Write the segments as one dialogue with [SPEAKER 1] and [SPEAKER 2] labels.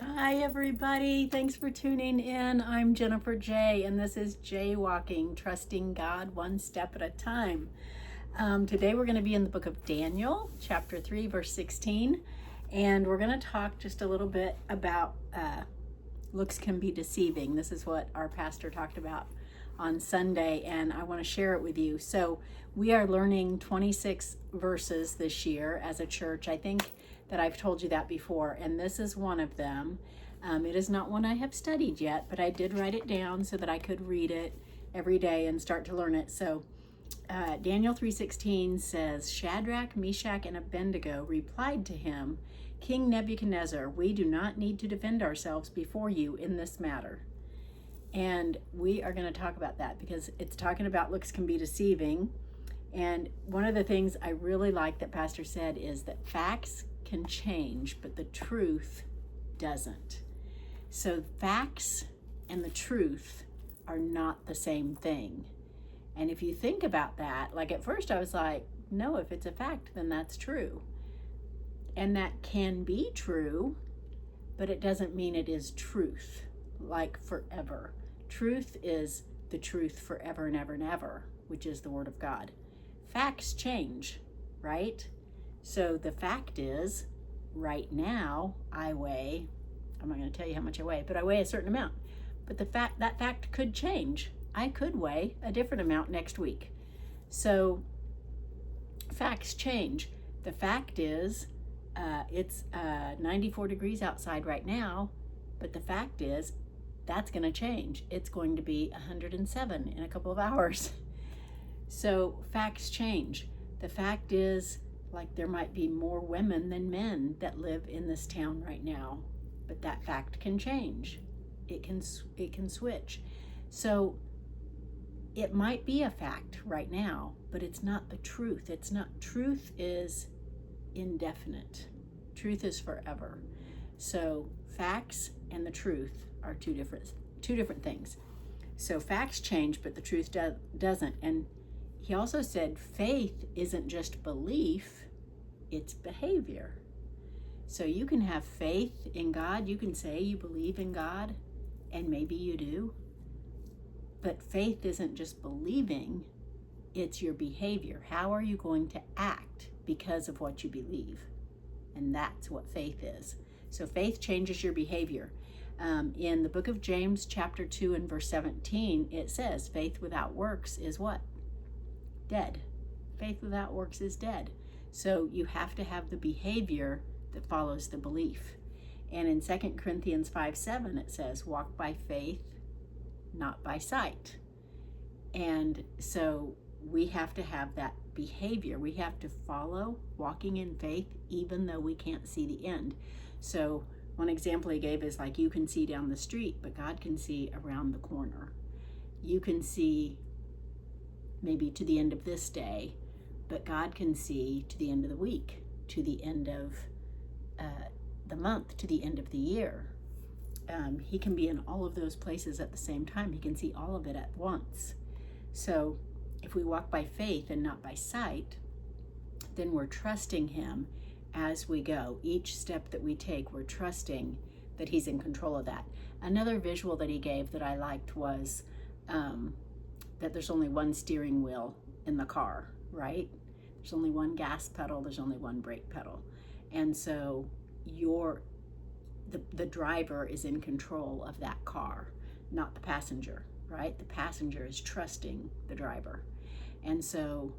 [SPEAKER 1] Hi, everybody. Thanks for tuning in. I'm Jennifer Jaye, and this is Jaywalking, Trusting God One Step at a Time. Today, we're going to be in the book of Daniel, chapter 3, verse 16, and we're going to talk just a little bit about looks can be deceiving. This is what our pastor talked about on Sunday, and I want to share it with you. So, we are learning 26 verses this year as a church. I think that I've told you that before, and this is one of them. It is not one I have studied yet, but I did write it down so that I could read it every day and start to learn it. So Daniel 3:16 says, Shadrach, Meshach, and Abednego replied to him, King Nebuchadnezzar, we do not need to defend ourselves before you in this matter. And we are going to talk about that because it's talking about looks can be deceiving. And one of the things I really like that Pastor said is that facts can change, but the truth doesn't. So facts and the truth are not the same thing. And if you think about that, like at first I was like, no, if it's a fact, then that's true. And that can be true, but it doesn't mean it is truth, like forever. Truth is the truth forever and ever and ever, which is the Word of God. Facts change, right? So the fact is, right now, I'm not going to tell you how much I weigh, but I weigh a certain amount. But that fact could change. I could weigh a different amount next week. So facts change. The fact is, it's 94 degrees outside right now, but the fact is, that's going to change. It's going to be 107 in a couple of hours. So facts change. The fact is, like there might be more women than men that live in this town right now, but that fact can change. It can switch. So it might be a fact right now, but it's not the truth. It's not. Truth is indefinite. Truth is forever. So facts and the truth are two different things. So facts change, but the truth doesn't. And he also said faith isn't just belief, it's behavior. So you can have faith in God. You can say you believe in God, and maybe you do. But faith isn't just believing, it's your behavior. How are you going to act because of what you believe? And that's what faith is. So faith changes your behavior. In the book of James, chapter 2 and verse 17, it says, faith without works is what? Dead. Faith without works is dead. So you have to have the behavior that follows the belief. And in 2 Corinthians 5:7, it says, walk by faith, not by sight. And so we have to have that behavior. We have to follow walking in faith, even though we can't see the end. So one example he gave is like you can see down the street, but God can see around the corner. You can see maybe to the end of this day, but God can see to the end of the week, to the end of the month, to the end of the year. He can be in all of those places at the same time. He can see all of it at once. So if we walk by faith and not by sight, then we're trusting him as we go. Each step that we take, we're trusting that he's in control of that. Another visual that he gave that I liked was that there's only one steering wheel in the car, right? There's only one gas pedal, there's only one brake pedal. And so the driver is in control of that car, not the passenger, right? The passenger is trusting the driver. And so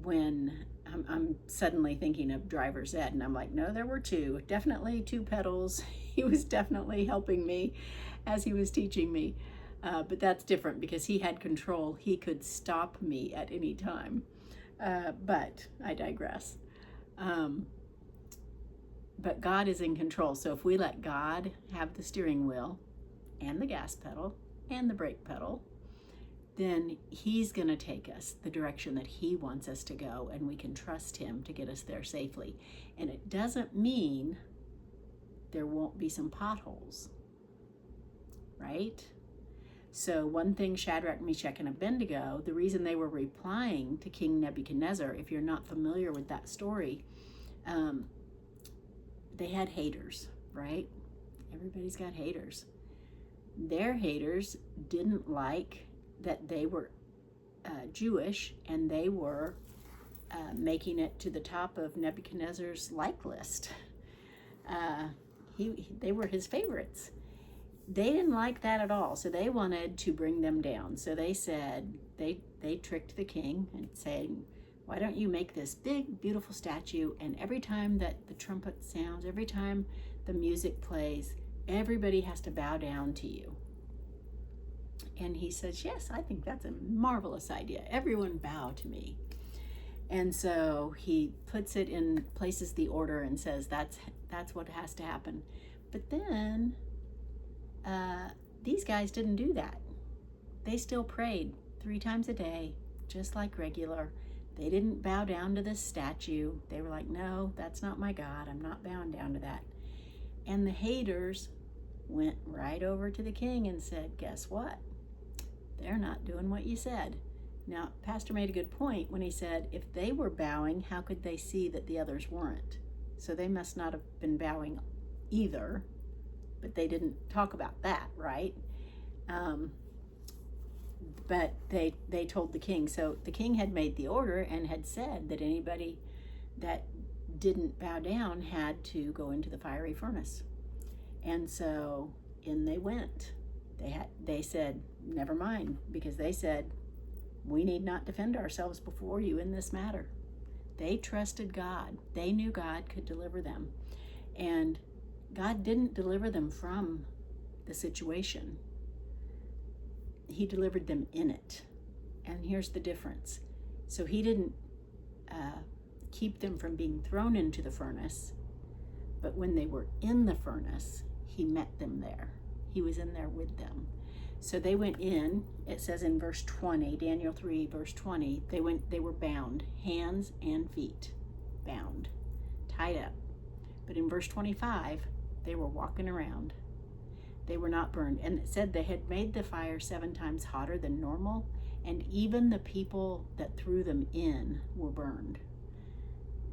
[SPEAKER 1] when I'm suddenly thinking of driver's ed, and I'm like, no, there were definitely two pedals. He was definitely helping me as he was teaching me. But that's different because he had control. He could stop me at any time. But I digress. But God is in control. So if we let God have the steering wheel and the gas pedal and the brake pedal, then he's going to take us the direction that he wants us to go, and we can trust him to get us there safely. And it doesn't mean there won't be some potholes, right? So one thing, Shadrach, Meshach, and Abednego, the reason they were replying to King Nebuchadnezzar, if you're not familiar with that story, they had haters, right? Everybody's got haters. Their haters didn't like that they were Jewish, and they were making it to the top of Nebuchadnezzar's like list. They were his favorites. They didn't like that at all, so they wanted to bring them down. So they said, they tricked the king and saying, why don't you make this big, beautiful statue, and every time that the trumpet sounds, every time the music plays, everybody has to bow down to you. And he says, yes, I think that's a marvelous idea. Everyone bow to me. And so he puts it in, places the order and says, that's what has to happen. But then these guys didn't do that. They still prayed 3 times a day, just like regular. They didn't bow down to this statue. They were like, no, that's not my God. I'm not bowing down to that. And the haters went right over to the king and said, guess what? They're not doing what you said. Now, Pastor made a good point when he said, if they were bowing, how could they see that the others weren't? So they must not have been bowing either, but they didn't talk about that, right? But they told the king. So the king had made the order and had said that anybody that didn't bow down had to go into the fiery furnace. And so in they went. They said, never mind, because they said, we need not defend ourselves before you in this matter. They trusted God. They knew God could deliver them. And God didn't deliver them from the situation. He delivered them in it. And here's the difference. So he didn't keep them from being thrown into the furnace, but when they were in the furnace, he met them there. He was in there with them. So they went in, it says in verse 20, Daniel 3, verse 20, they were bound, hands and feet, bound, tied up. But in verse 25, they were walking around. They were not burned. And it said they had made the fire 7 times hotter than normal, and even the people that threw them in were burned.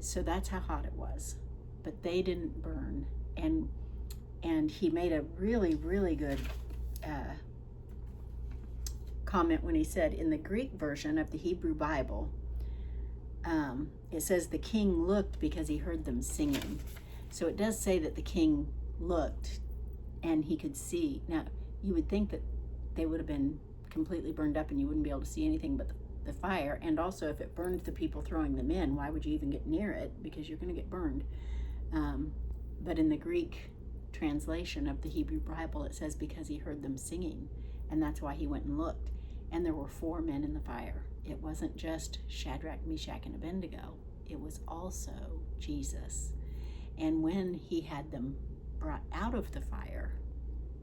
[SPEAKER 1] So that's how hot it was. But they didn't burn. And he made a really, really good comment when he said, in the Greek version of the Hebrew Bible, it says the king looked because he heard them singing. So it does say that the king looked and he could see. Now, you would think that they would have been completely burned up and you wouldn't be able to see anything but the fire. And also, if it burned the people throwing them in, why would you even get near it? Because you're going to get burned. But in the Greek translation of the Hebrew Bible, it says because he heard them singing, and that's why he went and looked. And there were 4 men in the fire. It wasn't just Shadrach, Meshach, and Abednego. It was also Jesus. And when he had them brought out of the fire,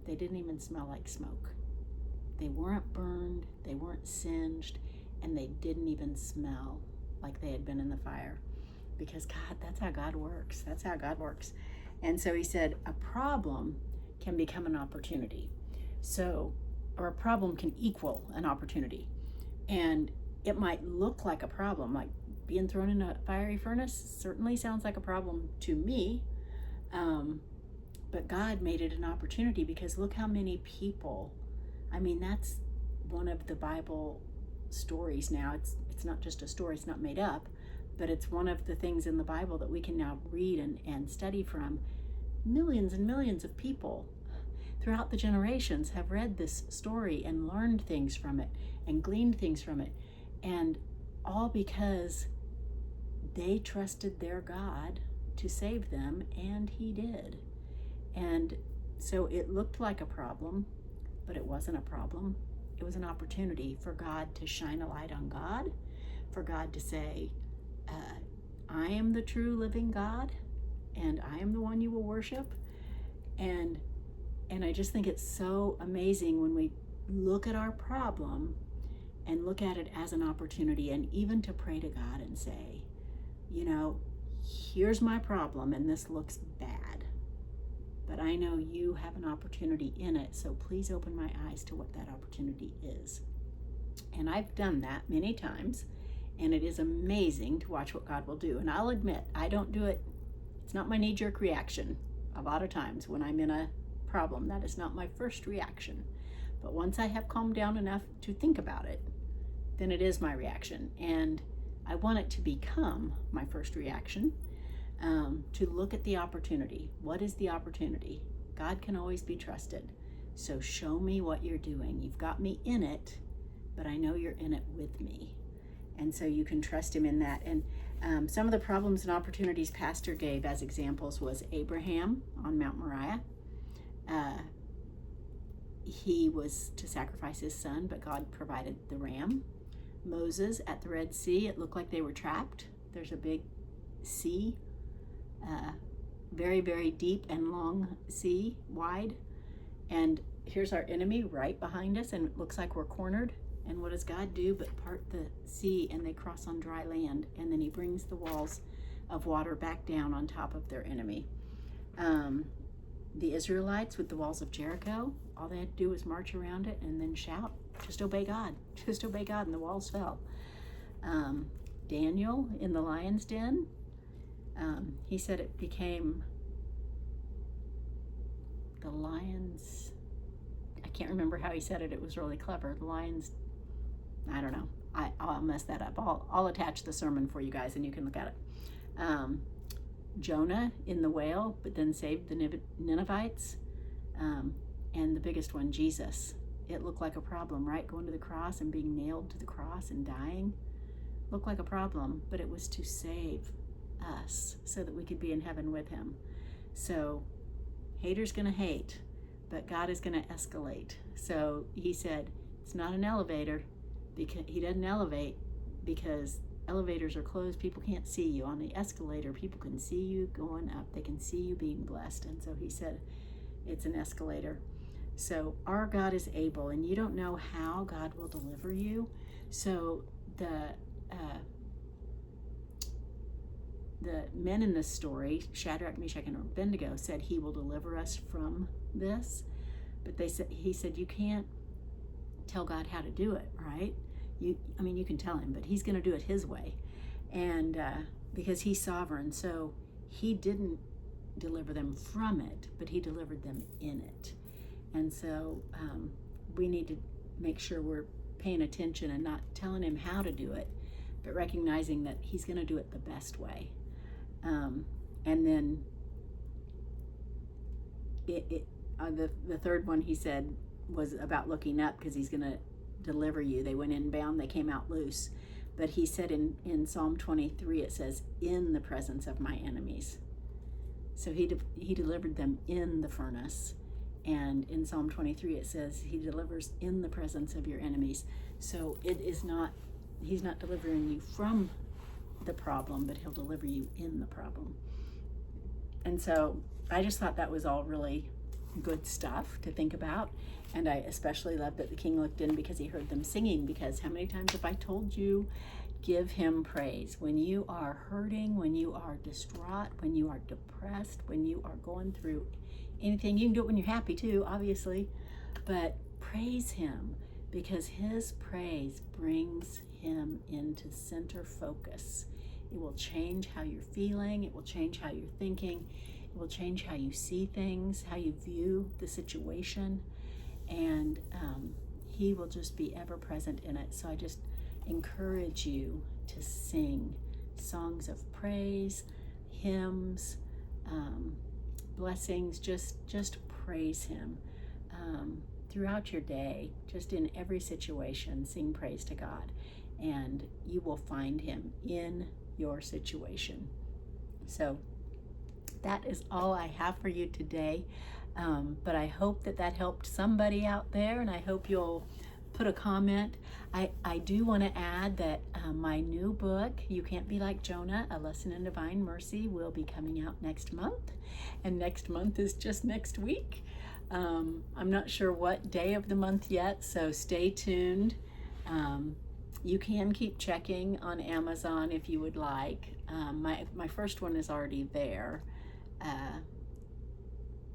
[SPEAKER 1] they didn't even smell like smoke. They weren't burned, they weren't singed, and they didn't even smell like they had been in the fire. Because God, that's how God works. That's how God works. And so he said, a problem can become an opportunity. Or a problem can equal an opportunity. And it might look like a problem, like being thrown in a fiery furnace certainly sounds like a problem to me. But God made it an opportunity, because look how many people, I mean, that's one of the Bible stories now. It's not just a story, it's not made up, but it's one of the things in the Bible that we can now read and study from. Millions and millions of people throughout the generations have read this story and learned things from it and gleaned things from it. And all because they trusted their God to save them, and he did. And so it looked like a problem, but it wasn't a problem. It was an opportunity for God to shine a light on God, for God to say, I am the true living God, and I am the one you will worship. And I just think it's so amazing when we look at our problem and look at it as an opportunity, and even to pray to God and say, here's my problem and this looks bad, but I know you have an opportunity in it, so please open my eyes to what that opportunity is. And I've done that many times, and it is amazing to watch what God will do. And I'll admit, I don't do it, it's not my knee-jerk reaction a lot of times when I'm in a problem. That is not my first reaction. But once I have calmed down enough to think about it, then it is my reaction. And I want it to become my first reaction, to look at the opportunity. What is the opportunity? God can always be trusted. So show me what you're doing. You've got me in it, but I know you're in it with me. And so you can trust him in that. And some of the problems and opportunities Pastor gave as examples was Abraham on Mount Moriah. He was to sacrifice his son, but God provided the ram. Moses at the Red Sea, it looked like they were trapped. There's a big sea, very, very deep and long sea, wide. And here's our enemy right behind us, and it looks like we're cornered. And what does God do but part the sea, and they cross on dry land, and then he brings the walls of water back down on top of their enemy. The Israelites with the walls of Jericho, all they had to do was march around it and then shout, just obey God, just obey God, and the walls fell. Daniel in the lion's den, he said it became the lions, I can't remember how he said it, it was really clever. The lions, I don't know, I'll mess that up. I'll attach the sermon for you guys and you can look at it. Jonah in the whale, but then saved the Ninevites. And the biggest one, Jesus. It looked like a problem, right? Going to the cross and being nailed to the cross and dying. Looked like a problem, but it was to save us so that we could be in heaven with him. So haters gonna hate, but God is gonna escalate. So he said, it's not an elevator, because he doesn't elevate because elevators are closed, people can't see you. On the escalator, people can see you going up, they can see you being blessed. And so he said, it's an escalator. So our God is able, and you don't know how God will deliver you. So the men in this story, Shadrach, Meshach, and Abednego, said he will deliver us from this. But he said, you can't tell God how to do it, right? You can tell him, but he's going to do it his way. And because he's sovereign, so he didn't deliver them from it, but he delivered them in it. And so we need to make sure we're paying attention and not telling him how to do it, but recognizing that he's going to do it the best way. And then the third one he said was about looking up, because he's going to deliver you. They went in bound, they came out loose. But he said in Psalm 23, it says, in the presence of my enemies. So he delivered them in the furnace. And in Psalm 23, it says he delivers in the presence of your enemies. So he's not delivering you from the problem, but he'll deliver you in the problem. And so I just thought that was all really good stuff to think about. And I especially love that the king looked in because he heard them singing, because how many times have I told you, give him praise. When you are hurting, when you are distraught, when you are depressed, when you are going through anything, you can do it when you're happy too, obviously, but praise him, because his praise brings him into center focus. It will change how you're feeling. It will change how you're thinking. It will change how you see things, how you view the situation. And he will just be ever present in it. So I just encourage you to sing songs of praise, hymns, blessings. Just praise him throughout your day. Just in every situation, sing praise to God, and you will find him in your situation. So that is all I have for you today. But I hope that helped somebody out there, and I hope you'll put a comment. I do want to add that my new book, You Can't Be Like Jonah, A Lesson in Divine Mercy, will be coming out next month. And next month is just next week. I'm not sure what day of the month yet, so stay tuned. You can keep checking on Amazon if you would like. My first one is already there.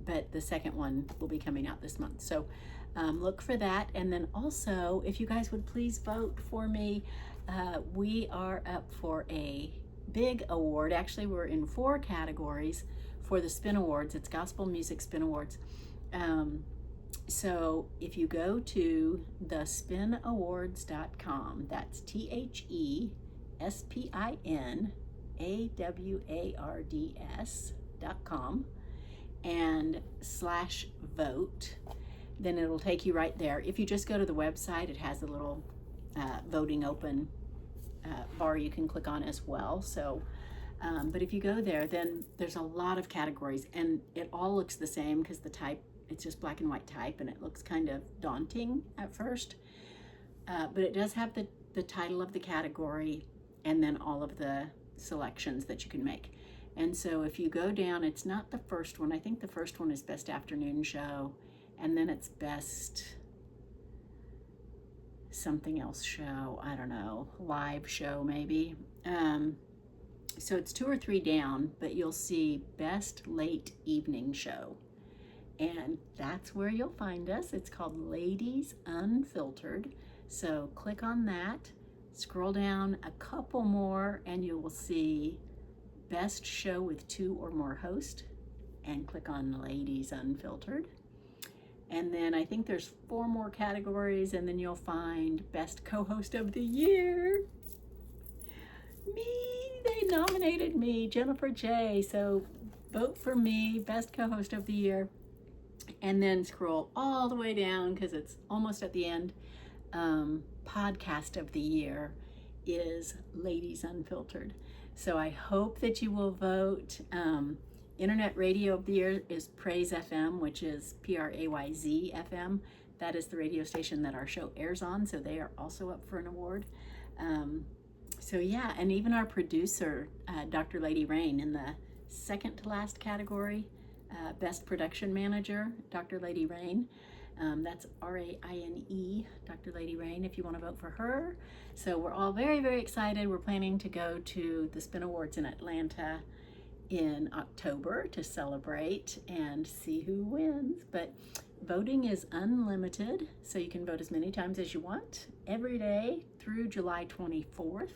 [SPEAKER 1] But the second one will be coming out this month. So look for that. And then also, if you guys would please vote for me, we are up for a big award. Actually, we're in 4 categories for the Spin Awards. It's Gospel Music Spin Awards. So if you go to thespinawards.com, that's THESPINAWARDS.com, and /vote, then it'll take you right there. If you just go to the website, it has a little voting open bar you can click on as well. So, but if you go there, then there's a lot of categories, and it all looks the same because the type, it's just black and white type, and it looks kind of daunting at first. But it does have the title of the category and then all of the selections that you can make. And so if you go down, it's not the first one. I think the first one is Best Afternoon Show, and then it's Best something else show. I don't know, live show maybe. So it's 2 or 3 down, but you'll see Best Late Evening Show. And that's where you'll find us. It's called Ladies Unfiltered. So click on that, scroll down a couple more, and you will see Best Show with 2 or more hosts, and click on Ladies Unfiltered. And then I think there's 4 more categories, and then you'll find Best Co-Host of the Year. Me, they nominated me, Jennifer Jaye. So vote for me, Best Co-Host of the Year. And then scroll all the way down because it's almost at the end. Podcast of the Year is Ladies Unfiltered. So I hope that you will vote. Internet Radio of the Year is Praise FM, which is PRAYZ FM. That is the radio station that our show airs on, so they are also up for an award. So yeah, and even our producer, Dr. Lady Rain, in the second to last category, Best Production Manager, Dr. Lady Rain. That's RAINE, Dr. Lady Rain, if you want to vote for her. So we're all very, very excited. We're planning to go to the Spin Awards in Atlanta in October to celebrate and see who wins. But voting is unlimited, so you can vote as many times as you want every day through July 24th.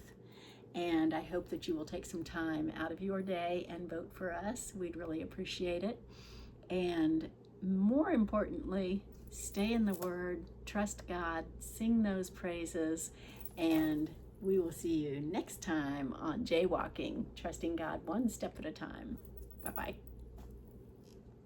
[SPEAKER 1] And I hope that you will take some time out of your day and vote for us. We'd really appreciate it. And more importantly, stay in the Word, trust God, sing those praises, and we will see you next time on Jaywalking, trusting God one step at a time. Bye-bye.